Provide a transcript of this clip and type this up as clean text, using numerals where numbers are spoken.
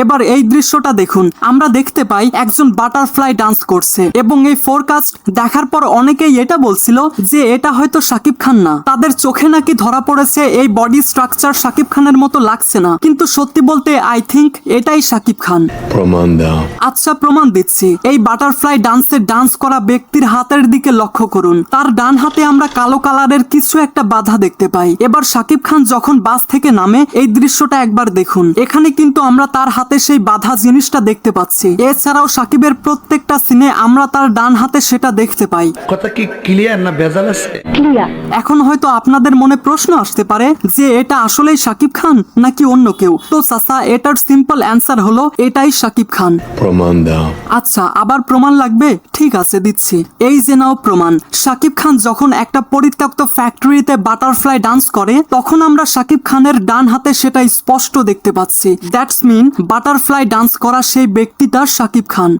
এবার এই দৃশ্যটা দেখুন, আমরা দেখতে পাই একজন বাটারফ্লাই ডান্স করছে এবং এই ফোরকাস্ট দেখার পর অনেকেই এটা বলছিল যে এটা হয়তো শাকিব খান না, তাদের চোখে নাকি ধরা পড়েছে এই বডি স্ট্রাকচার শাকিব খানের মতো লাগছে না, কিন্তু সত্যি বলতে আই থিংক এটাই শাকিব খান। প্রমাণ দাও। আচ্ছা, প্রমাণ দিচ্ছি। এই বাটারফ্লাই ডান্সে ডান্স করা ব্যক্তির হাতের দিকে লক্ষ্য করুন, তার ডান হাতে আমরা কালো কালারের কিছু একটা বাধা দেখতে পাই। এবার শাকিব খান যখন বাস থেকে নামে এই দৃশ্যটা একবার দেখুন, এখানে কিন্তু আমরা তার হাতে সেই বাধা জিনিসটা দেখতে পাচ্ছি। এছাড়াও শাকিবের প্রত্যেকটা সিনে আমরা তার ডান হাতে সেটা দেখতে পাই। কথা কি ক্লিয়ার না ভেজাল আছে? এখন হয়তো আপনাদের মনে প্রশ্ন আসতে পারে যে এটা আসলেই শাকিব খান নাকি অন্য কেউ। তো চাচা, এটার সিম্পল অ্যান্সার হলো এটাই শাকিব খান। প্রমাণ দাও। আচ্ছা, আবার প্রমাণ লাগবে? ঠিক আছে, দিচ্ছি। এই যে নাও প্রমাণ। শাকিব খান যখন একটা পরিত্যক্ত ফ্যাক্টরিতে বাটারফ্লাই ডান্স করে তখন আমরা শাকিব খানের ডান হাতে সেটা স্পষ্ট দেখতে পাচ্ছি। দ্যাটস মিন বাটারফ্লাই ডান্স করা সেই ব্যক্তিটা শাকিব খান।